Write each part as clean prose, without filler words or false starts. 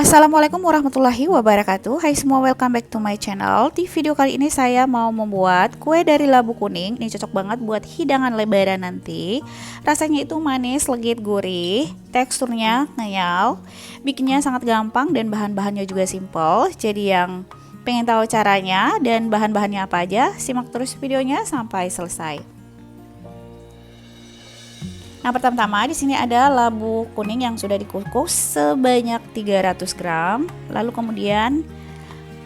Assalamualaikum warahmatullahi wabarakatuh. Hai semua, welcome back to my channel. Di video kali ini saya mau membuat kue dari labu kuning. Ini cocok banget buat hidangan lebaran nanti. Rasanya itu manis, legit, gurih. Teksturnya kenyal. Bikinnya sangat gampang dan bahan-bahannya juga simple. Jadi yang pengen tahu caranya dan bahan-bahannya apa aja, simak terus videonya sampai selesai. Nah, pertama-tama di sini ada labu kuning yang sudah dikukus sebanyak 300 gram. Lalu kemudian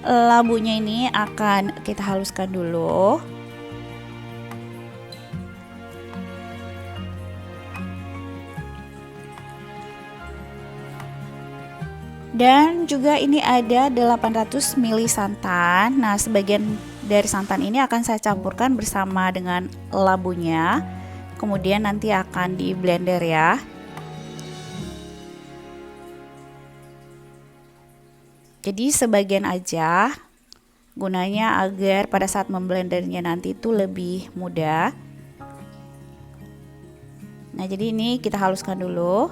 labunya ini akan kita haluskan dulu. Dan juga ini ada 800 ml santan. Nah, sebagian dari santan ini akan saya campurkan bersama dengan labunya. Kemudian nanti akan di blender ya. Jadi sebagian aja, gunanya agar pada saat memblendernya nanti itu lebih mudah. Nah, jadi ini kita haluskan dulu.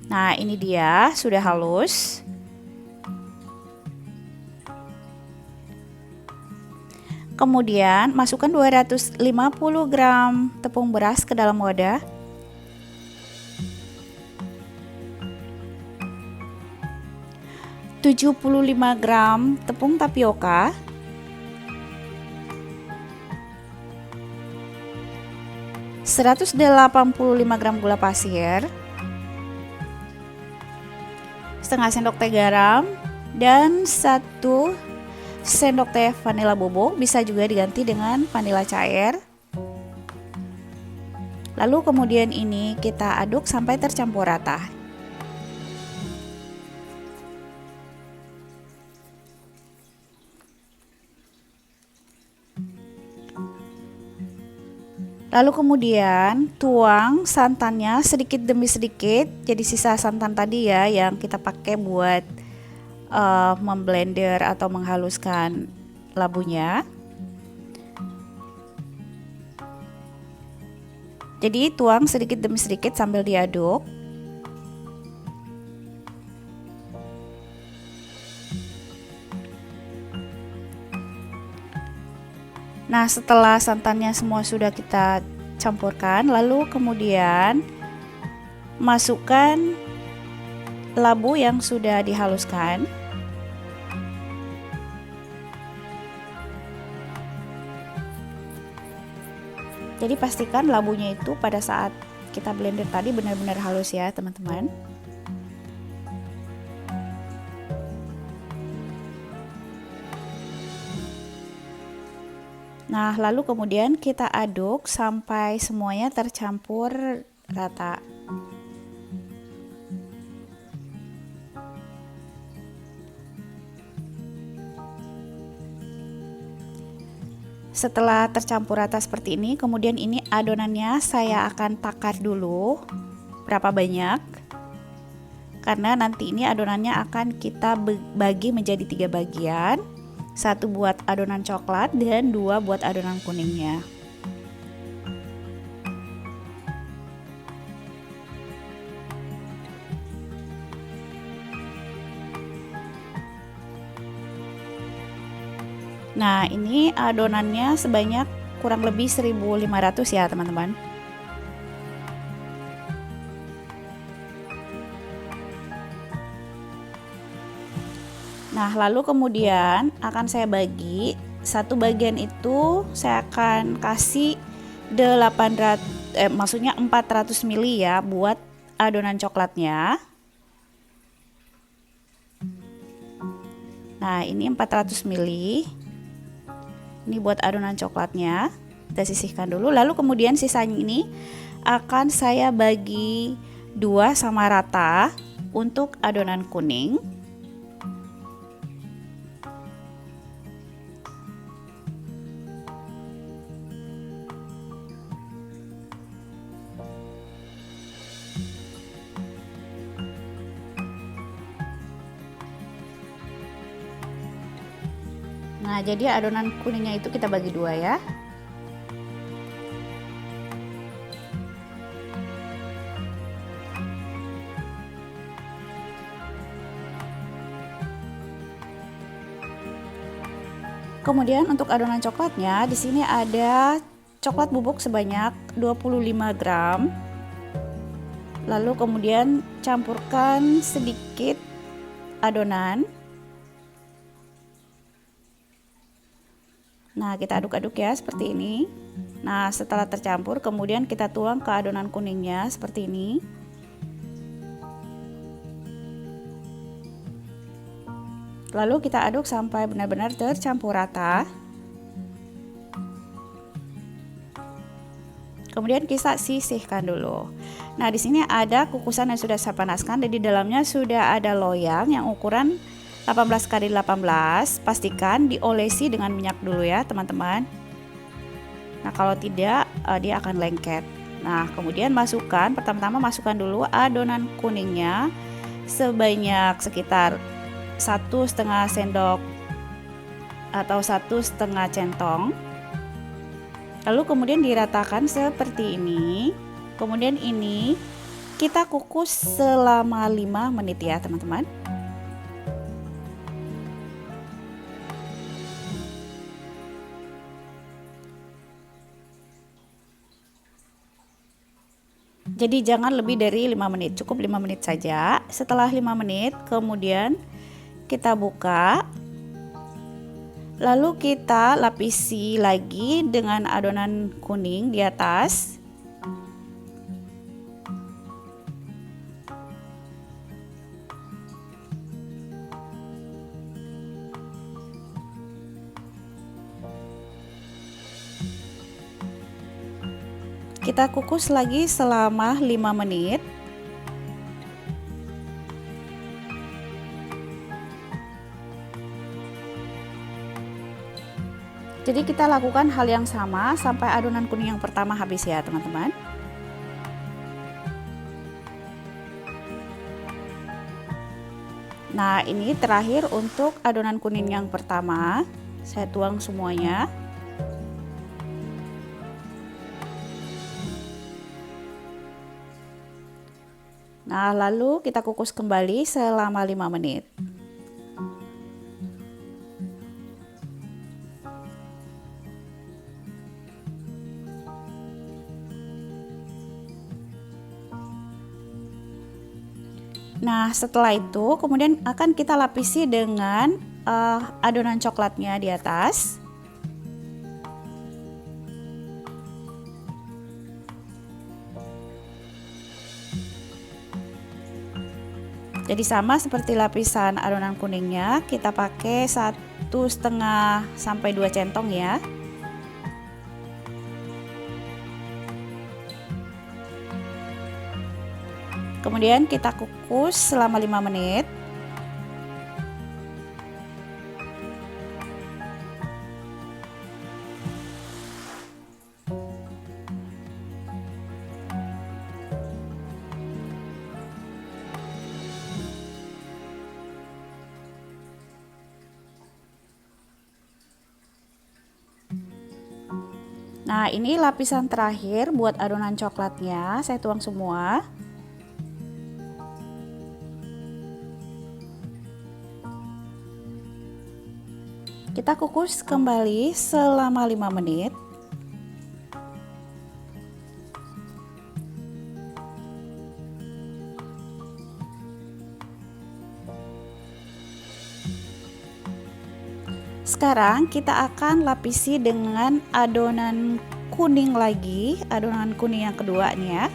Nah, ini dia sudah halus. Kemudian masukkan 250 gram tepung beras ke dalam wadah. Tujuh 75 gram tepung tapioka. 185 gram gula pasir. Setengah sendok teh garam dan 1 sendok teh vanila bubuk, bisa juga diganti dengan vanila cair. Lalu kemudian ini kita aduk sampai tercampur rata. Lalu kemudian tuang santannya sedikit demi sedikit, jadi sisa santan tadi ya yang kita pakai buat memblender atau menghaluskan labunya. Jadi tuang sedikit demi sedikit sambil diaduk. Nah, setelah santannya semua sudah kita campurkan, lalu kemudian masukkan labu yang sudah dihaluskan. Jadi pastikan labunya itu pada saat kita blender tadi benar-benar halus ya, teman-teman. Nah, lalu kemudian kita aduk sampai semuanya tercampur rata. Setelah tercampur rata seperti ini, kemudian ini adonannya saya akan takar dulu berapa banyak, karena nanti ini adonannya akan kita bagi menjadi 3 bagian, 1 buat adonan coklat dan 2 buat adonan kuningnya. Nah, ini adonannya sebanyak kurang lebih 1500 ya, teman-teman. Nah, lalu kemudian akan saya bagi, satu bagian itu saya akan kasih 400 ml ya buat adonan coklatnya. Nah, ini 400 ml. Ini buat adonan coklatnya, kita sisihkan dulu. Lalu kemudian sisanya ini akan saya bagi 2 sama rata untuk adonan kuning. Nah, jadi adonan kuningnya itu kita bagi 2 ya. Kemudian untuk adonan coklatnya, di sini ada coklat bubuk sebanyak 25 gram. Lalu kemudian campurkan sedikit adonan. Nah, kita aduk-aduk ya seperti ini. Nah, setelah tercampur kemudian kita tuang ke adonan kuningnya seperti ini. Lalu kita aduk sampai benar-benar tercampur rata. Kemudian kita sisihkan dulu. Nah, di sini ada kukusan yang sudah saya panaskan dan di dalamnya sudah ada loyang yang ukuran 18x18. Pastikan diolesi dengan minyak dulu ya, teman-teman. Nah, kalau tidak dia akan lengket. Nah, kemudian pertama-tama masukkan dulu adonan kuningnya sebanyak sekitar 1,5 sendok atau 1,5 centong. Lalu kemudian diratakan seperti ini. Kemudian ini kita kukus selama 5 menit ya, teman-teman. Jadi jangan lebih dari 5 menit, cukup 5 menit saja. Setelah 5 menit kemudian kita buka. Lalu kita lapisi lagi dengan adonan kuning di atas. Kita kukus lagi selama 5 menit. Jadi kita lakukan hal yang sama sampai adonan kuning yang pertama habis ya, teman-teman. Nah, ini terakhir untuk adonan kuning yang pertama. Saya tuang semuanya. Nah, lalu kita kukus kembali selama 5 menit. Nah, setelah itu kemudian akan kita lapisi dengan adonan coklatnya di atas. Jadi sama seperti lapisan adonan kuningnya, kita pakai 1,5 sampai 2 centong ya. Kemudian kita kukus selama 5 menit. Nah, ini lapisan terakhir buat adonan coklatnya, saya tuang semua. Kita kukus kembali selama 5 menit. Sekarang kita akan lapisi dengan adonan kuning lagi, adonan kuning yang kedua nih ya.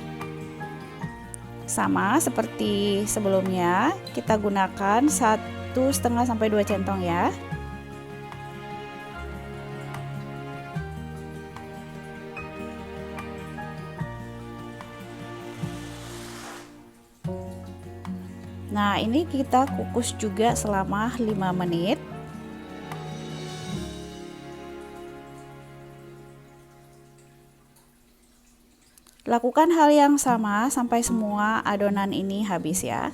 Sama seperti sebelumnya, kita gunakan 1,5 sampai 2 centong ya. Nah, ini kita kukus juga selama 5 menit. Lakukan hal yang sama sampai semua adonan ini habis ya.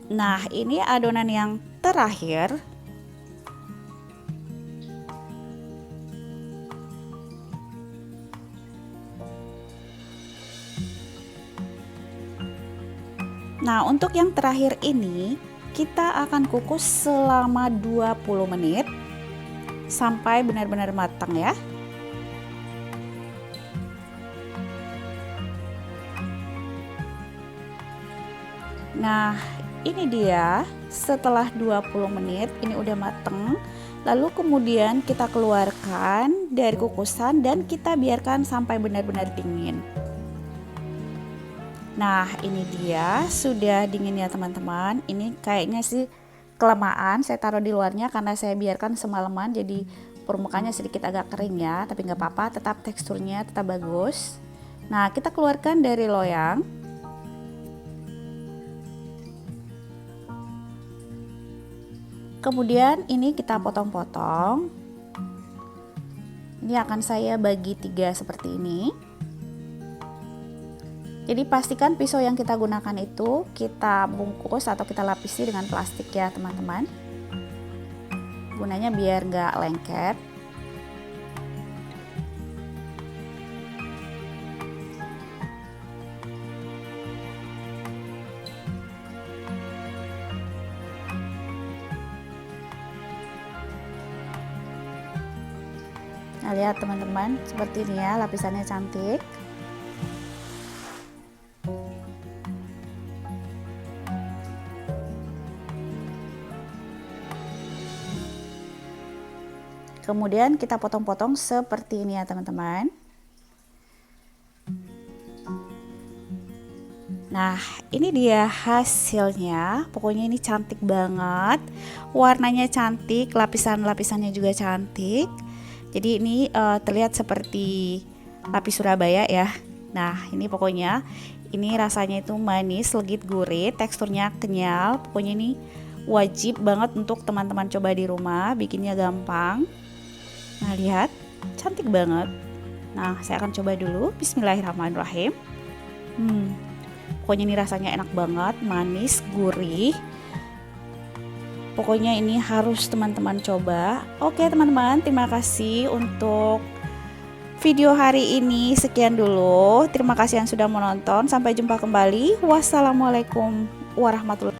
Nah, ini adonan yang terakhir. Nah, untuk yang terakhir ini kita akan kukus selama 20 menit sampai benar-benar matang ya. Nah, ini dia setelah 20 menit ini udah mateng. Lalu kemudian kita keluarkan dari kukusan dan kita biarkan sampai benar-benar dingin. Nah, ini dia sudah dingin ya teman-teman. Ini kayaknya sih kelamaan saya taruh di luarnya karena saya biarkan semalaman, jadi permukaannya sedikit agak kering ya, tapi nggak apa-apa, tetap teksturnya tetap bagus. Nah, kita keluarkan dari loyang. Kemudian ini kita potong-potong. Ini akan saya bagi 3 seperti ini. Jadi pastikan pisau yang kita gunakan itu kita bungkus atau kita lapisi dengan plastik ya teman-teman. Gunanya biar nggak lengket. Nah, lihat teman-teman, seperti ini ya, lapisannya cantik. Kemudian kita potong-potong seperti ini ya teman-teman. Nah, ini dia hasilnya. Pokoknya ini cantik banget. Warnanya cantik, lapisan-lapisannya juga cantik. Jadi ini terlihat seperti lapis Surabaya ya. Nah, ini pokoknya ini rasanya itu manis, legit, gurih, teksturnya kenyal. Pokoknya ini wajib banget untuk teman-teman coba di rumah, bikinnya gampang. Nah, lihat, cantik banget. Nah, saya akan coba dulu. Bismillahirrahmanirrahim. Pokoknya ini rasanya enak banget, manis, gurih. Pokoknya ini harus teman-teman coba. Oke teman-teman, terima kasih untuk video hari ini. Sekian dulu. Terima kasih yang sudah menonton. Sampai jumpa kembali. Wassalamualaikum warahmatullahi wabarakatuh.